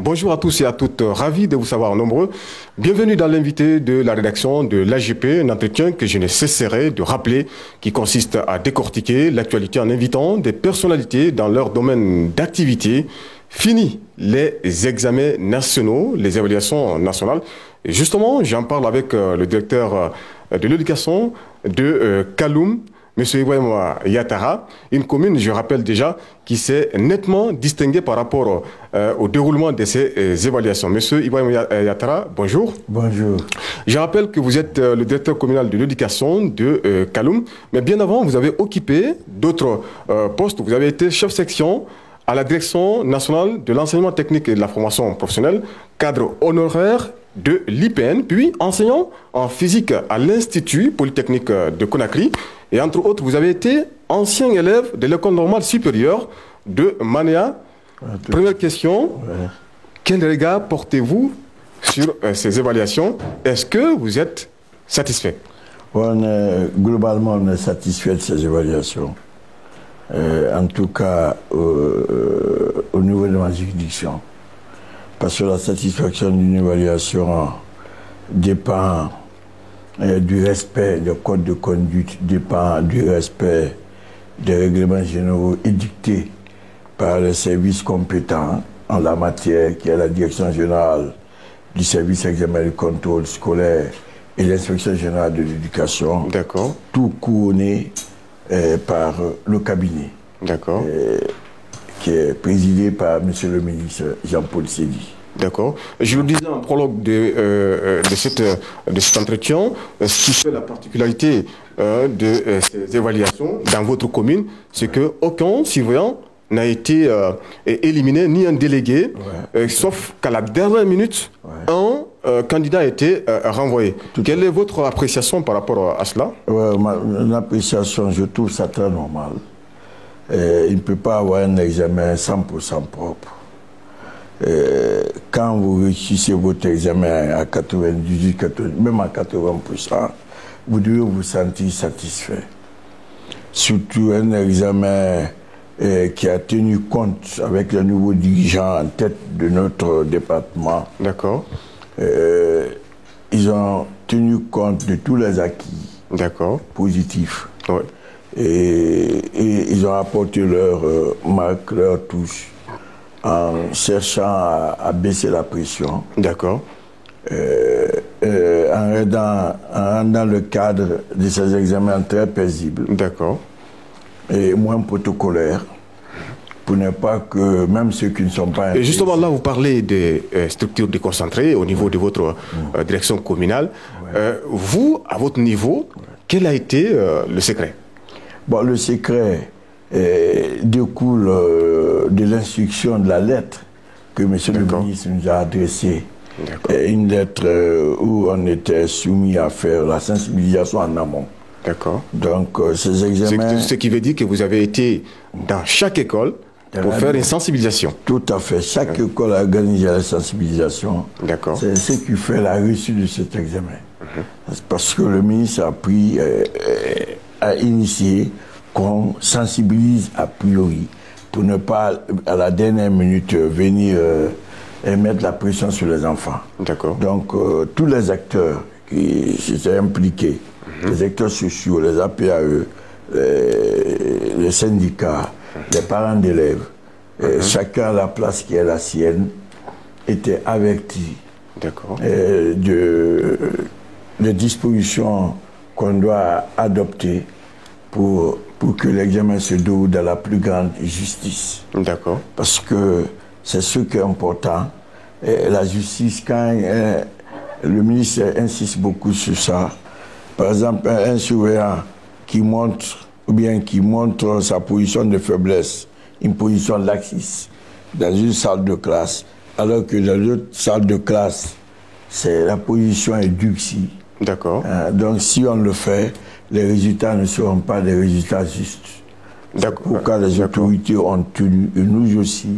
Bonjour à tous et à toutes, ravi de vous savoir nombreux. Bienvenue dans l'invité de la rédaction de l'AGP, un entretien que je ne cesserai de rappeler, qui consiste à décortiquer l'actualité en invitant des personnalités dans leur domaine d'activité. Fini les examens nationaux, les évaluations nationales. Et justement, j'en parle avec le directeur de l'éducation de Kaloum, M. Ibrahim Yatara, une commune, je rappelle déjà, qui s'est nettement distinguée par rapport au déroulement de ces évaluations. M. Ibrahim Yatara, bonjour. Bonjour. Je rappelle que vous êtes le directeur communal de l'éducation de Kaloum, mais bien avant, vous avez occupé d'autres postes. Vous avez été chef section à la direction nationale de l'enseignement technique et de la formation professionnelle, cadre honoraire de l'IPN, puis enseignant en physique à l'Institut Polytechnique de Conakry. Et entre autres, vous avez été ancien élève de l'école normale supérieure de Manéa. Première question, quel regard portez-vous sur ces évaluations? Est-ce que vous êtes satisfait? Globalement, on est satisfait de ces évaluations. En tout cas, au niveau de ma juridiction. Parce que la satisfaction d'une évaluation dépend du respect des codes de conduite, dépend du respect des règlements généraux édictés par les services compétents en la matière, qui est la Direction générale du service examen et contrôle scolaire et l'inspection générale de l'éducation. D'accord. Tout couronné par le cabinet. D'accord. Qui est présidé par M. le ministre Jean-Paul Sédi. D'accord. Je le disais en prologue de cet entretien, ce qui fait la particularité de ces évaluations dans votre commune, c'est qu'aucun surveillant n'a été éliminé, ni un délégué, sauf qu'à la dernière minute, un candidat a été renvoyé. Quelle est votre appréciation par rapport à cela? Mon appréciation, je trouve ça très normal. Il ne peut pas avoir un examen 100% propre. Quand vous réussissez votre examen à 98, 80, même à 80%, vous devez vous sentir satisfait. Surtout un examen qui a tenu compte avec le nouveau dirigeant en tête de notre département. D'accord. Ils ont tenu compte de tous les acquis positifs. Ouais. Et ils ont apporté leur marque, leur touche, en cherchant à baisser la pression. D'accord. En rendant le cadre de ces examens très paisible. D'accord. Et moins protocolaire, pour ne pas que même ceux qui ne sont pas... Et justement, là, vous parlez des structures déconcentrées au niveau de votre direction communale. Vous, à votre niveau, quel a été le secret? Bon, le secret découle de l'instruction de la lettre que M. le ministre nous a adressée. Une lettre où on était soumis à faire la sensibilisation en amont. D'accord. Donc, ces examens... Ce qui veut dire que vous avez été dans chaque école pour faire une sensibilisation. Tout à fait. Chaque école a organisé la sensibilisation. D'accord. C'est ce qui fait la réussite de cet examen. Parce que le ministre a pris, a initié qu'on sensibilise a priori pour ne pas, à la dernière minute, venir et mettre la pression sur les enfants. D'accord. Donc, tous les acteurs qui s'étaient impliqués, les acteurs sociaux, les APAE, les syndicats, les parents d'élèves, chacun à la place qui est la sienne, était averti des dispositions qu'on doit adopter pour que l'examen se déroule dans la plus grande justice. D'accord. Parce que c'est ce qui est important. Et la justice, quand le ministre insiste beaucoup sur ça, par exemple, un surveillant qui montre, ou bien qui montre sa position de faiblesse, une position laxiste, dans une salle de classe, alors que dans l'autre salle de classe, la position est durcie. D'accord. Donc si on le fait, les résultats ne seront pas des résultats justes. D'accord. Pourquoi les autorités ont tenu, et nous aussi,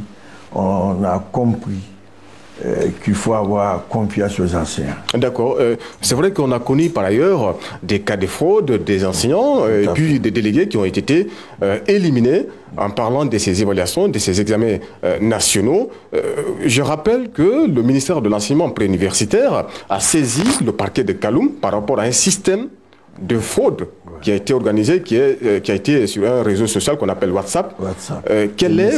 on a compris qu'il faut avoir confiance aux enseignants. D'accord. C'est vrai qu'on a connu par ailleurs des cas de fraude des enseignants et puis des délégués qui ont été éliminés en parlant de ces évaluations, de ces examens nationaux. Je rappelle que le ministère de l'Enseignement préuniversitaire a saisi le parquet de Kaloum par rapport à un système de fraude qui a été organisé, qui a été sur un réseau social qu'on appelle WhatsApp. Quelle est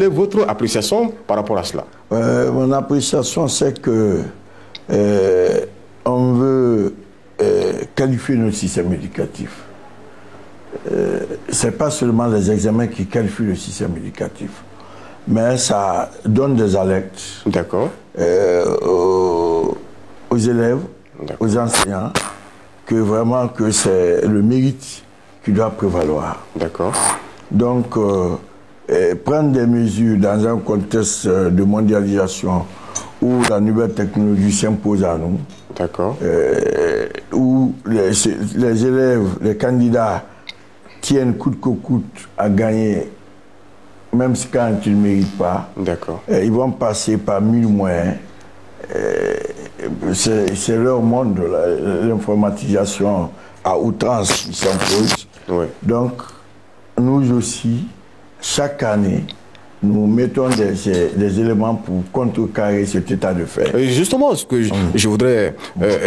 votre appréciation par rapport à cela? Mon appréciation, c'est que on veut qualifier notre système éducatif. C'est pas seulement les examens qui qualifient le système éducatif, mais ça donne des alertes aux élèves, aux enseignants, que vraiment que c'est le mérite qui doit prévaloir. D'accord. Donc, prendre des mesures dans un contexte de mondialisation où la nouvelle technologie s'impose à nous, où les élèves, les candidats tiennent coûte que coûte à gagner, même si quand ils ne méritent pas, ils vont passer par 1000 moyens. C'est leur monde, l'informatisation à outrance qui s'impose. Donc, nous aussi, chaque année, nous mettons des éléments pour contrecarrer cet état de fait. Justement, ce que je voudrais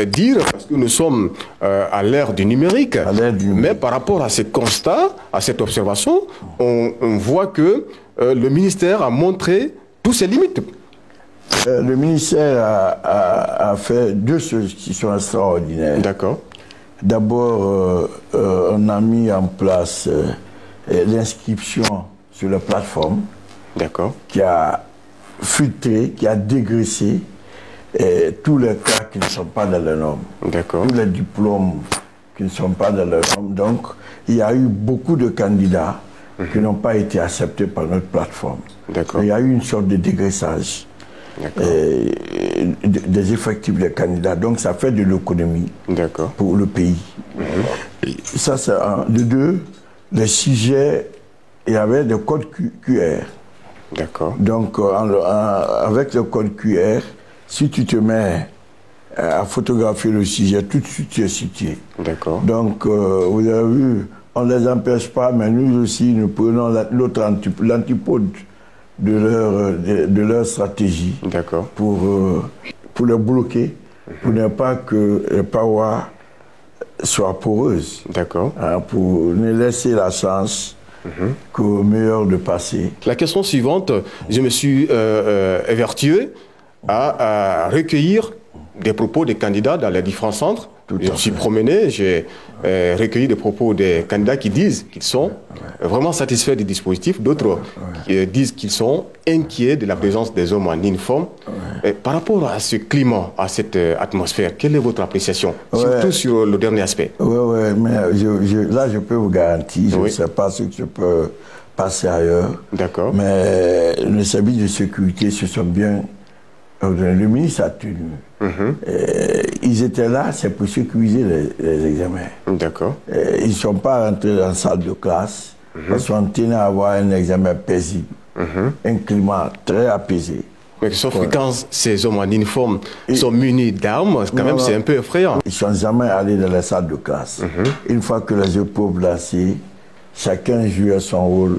dire, parce que nous sommes à l'ère du numérique, mais par rapport à ces constats, à cette observation, on voit que le ministère a montré toutes ses limites. Le ministère a fait deux choses qui sont extraordinaires. D'accord. D'abord, on a mis en place l'inscription sur la plateforme. D'accord. Qui a filtré, qui a dégraissé tous les cas qui ne sont pas dans les normes. D'accord. Tous les diplômes qui ne sont pas dans les normes. Donc, il y a eu beaucoup de candidats qui n'ont pas été acceptés par notre plateforme. D'accord. Il y a eu une sorte de dégraissage des effectifs des candidats. Donc, ça fait de l'économie pour le pays. Ça, c'est un. De deux, les sujets, il y avait des codes QR. D'accord. Donc, avec le code QR, si tu te mets à photographier le sujet, tout de suite tu es situé. D'accord. Donc, vous avez vu, on ne les empêche pas, mais nous aussi, nous prenons l'antipode de leur stratégie pour les bloquer, pour ne pas que les parois soient poreuses. D'accord. Pour ne laisser la chance qu'au meilleur de passer. La question suivante, je me suis évertué à recueillir des propos des candidats dans les différents centres. Je me suis promené, j'ai recueilli des propos des candidats qui disent qu'ils sont vraiment satisfaits du dispositif, d'autres qui disent qu'ils sont inquiets de la présence des hommes en uniforme. Par rapport à ce climat, à cette atmosphère, quelle est votre appréciation, surtout sur le dernier aspect? Oui, mais là je peux vous garantir, je ne sais pas ce que je peux passer ailleurs. D'accord. Mais les services de sécurité se sont bien... Le ministre a tenu. Ils étaient là, c'est pour sécuriser les examens. D'accord. Ils ne sont pas rentrés dans la salle de classe parce qu'on tenait à avoir un examen paisible, un climat très apaisé. Mais sauf que quand ces hommes en uniforme sont munis d'armes, quand même c'est un peu effrayant. Ils ne sont jamais allés dans la salle de classe. Une fois que les épreuves lancées, chacun jouait son rôle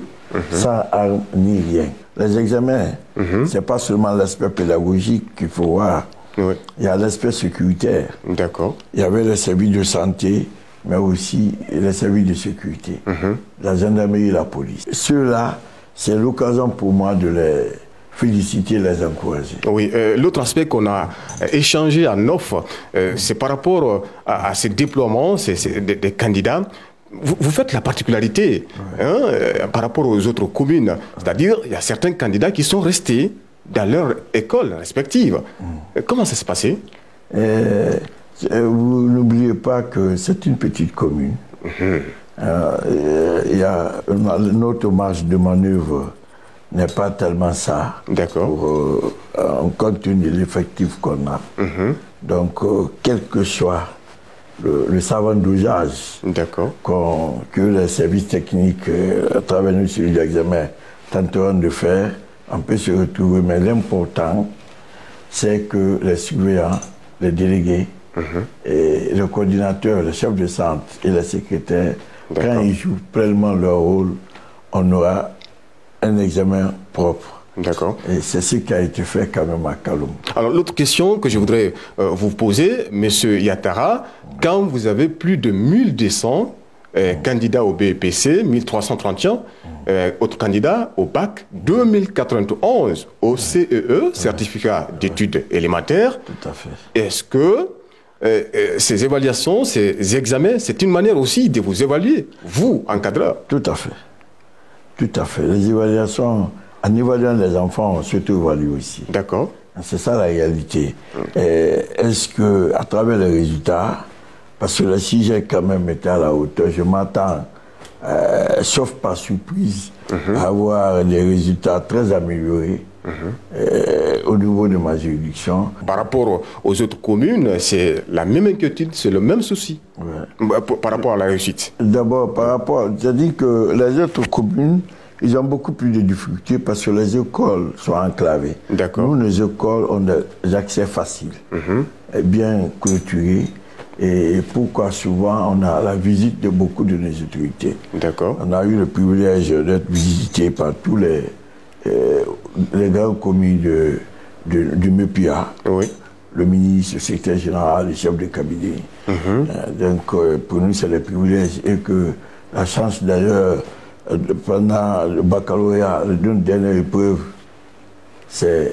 sans armes ni rien. Les examens, ce n'est pas seulement l'aspect pédagogique qu'il faut voir. Il y a l'aspect sécuritaire. D'accord. Il y avait les services de santé, mais aussi les services de sécurité. La gendarmerie et la police. Ceux-là, c'est l'occasion pour moi de les féliciter, les encourager. Oui, l'autre aspect qu'on a échangé en offre, c'est par rapport à ces déploiements des candidats. Vous faites la particularité par rapport aux autres communes. C'est-à-dire, il y a certains candidats qui sont restés dans leur école respective. Comment ça s'est passé? Vous n'oubliez pas que c'est une petite commune. Il y a notre marge de manœuvre n'est pas tellement ça. D'accord. Compte tenu de l'effectif qu'on a. Donc, quel que soit le savant dosage que les services techniques, à travers nous sur l'examen, tenteront de faire, on peut se retrouver, mais l'important, c'est que les surveillants, les délégués, et le coordinateur, le chef de centre et les secrétaires, quand ils jouent pleinement leur rôle, on aura un examen propre. D'accord. Et c'est ce qui a été fait quand même à Kaloum. Alors l'autre question que je voudrais vous poser, Monsieur Yattara, quand vous avez plus de 1200 candidats au BEPC, 1331 autres candidats au bac, 2091 au CEE, certificat d'études élémentaires. Tout à fait. Est-ce que ces évaluations, ces examens, c'est une manière aussi de vous évaluer, vous, encadreur? Tout à fait. Tout à fait. Les évaluations, en évaluant les enfants, on s'auto-évalue aussi. D'accord. C'est ça la réalité. Est-ce que, à travers les résultats, parce que si j'ai quand même été à la hauteur, je m'attends, sauf par surprise, à avoir des résultats très améliorés au niveau de ma juridiction. Par rapport aux autres communes, c'est la même inquiétude, c'est le même souci par rapport à la réussite. D'abord, par rapport, c'est-à-dire que les autres communes, ils ont beaucoup plus de difficultés parce que les écoles sont enclavées. D'accord. Nous, les écoles ont des accès faciles, bien clôturés. Et pourquoi souvent on a la visite de beaucoup de nos autorités. D'accord. On a eu le privilège d'être visité par tous les grands commis du MEPIA, le ministre, le secrétaire général, le chef de cabinet. Donc pour nous c'est le privilège et que la chance d'ailleurs pendant le baccalauréat, la dernière épreuve, c'est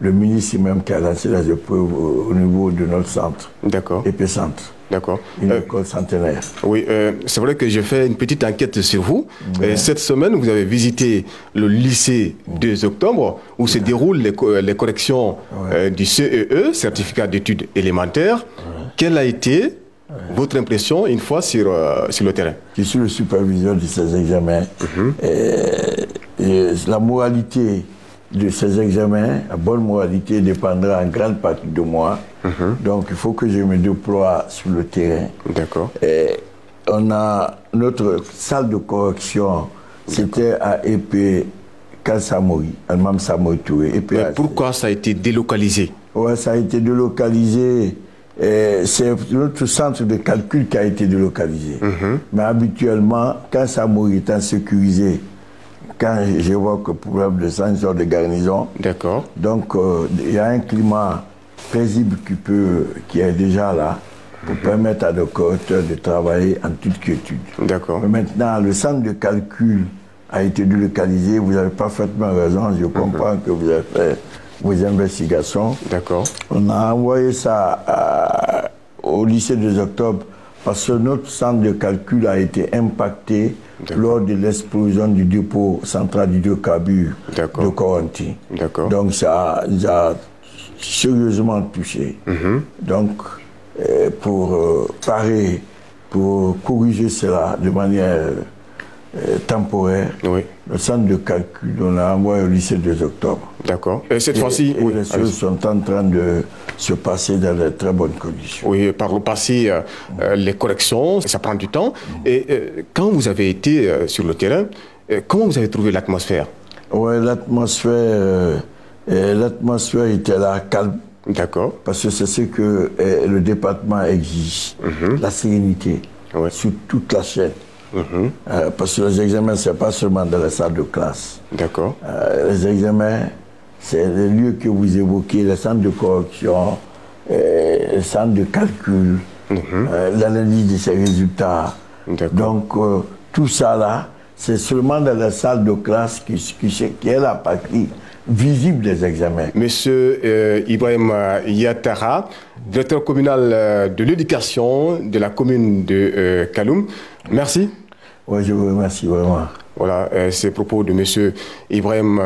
le ministre même qui a lancé les épreuves au niveau de notre centre. D'accord. EP Centre. D'accord. Une école centenaire. Oui, c'est vrai que j'ai fait une petite enquête sur vous. Cette semaine, vous avez visité le lycée 2 octobre où se déroulent les corrections du CEE, certificat d'études élémentaires. Quelle a été votre impression une fois sur le terrain? Je suis le superviseur de ces examens. Et la moralité de ces examens, la bonne moralité dépendra en grande partie de moi. Donc il faut que je me déploie sur le terrain. D'accord. On a notre salle de correction, c'était à EP Kansamori, à Mam Samoy Touré. Mais pourquoi ça a été délocalisé? Ouais, ça a été délocalisé. C'est notre centre de calcul qui a été délocalisé. Mais habituellement, quand Samori est sécurisé, quand j'évoque le problème de sanction de garnison, donc il y a un climat paisible qui est déjà là pour permettre à nos correcteurs de travailler en toute quiétude. Mais maintenant, le centre de calcul a été délocalisé. Vous avez parfaitement raison. Je comprends que vous avez fait vos investigations. On a envoyé ça au lycée 2 octobre parce que notre centre de calcul a été impacté lors de l'explosion du dépôt central d'hydrocarbures de Corenty. Donc ça a sérieusement touché. Donc pour parer, pour corriger cela de manière temporaire, le centre de calcul, on l'a envoyé au lycée 2 octobre. Et cette fois-ci, les choses sont en train de se passer dans de très bonnes conditions. Oui, par le passé, les corrections, ça prend du temps. Et quand vous avez été sur le terrain, comment vous avez trouvé l'atmosphère? Oui, l'atmosphère était là, calme. Parce que c'est ce que le département exige, la sérénité sur toute la chaîne. Parce que les examens, ce n'est pas seulement dans la salle de classe. Les examens, c'est les lieux que vous évoquez, les centres de correction, les centres de calcul, l'analyse de ces résultats. Donc, tout ça là, c'est seulement dans la salle de classe qui est la partie visible des examens. Monsieur Ibrahim Yattara, directeur communal de l'éducation de la commune de Kaloum, merci. Oui, je vous remercie vraiment. Voilà, ces propos de monsieur Ibrahim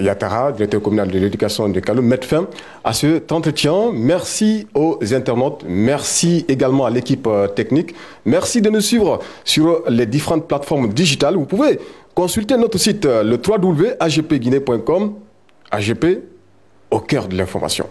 Yattara, directeur communal de l'éducation de Kaloum, mettent fin à cet entretien. Merci aux internautes, merci également à l'équipe technique. Merci de nous suivre sur les différentes plateformes digitales. Vous pouvez consulter notre site, le www.agpguinée.com. AGP, au cœur de l'information.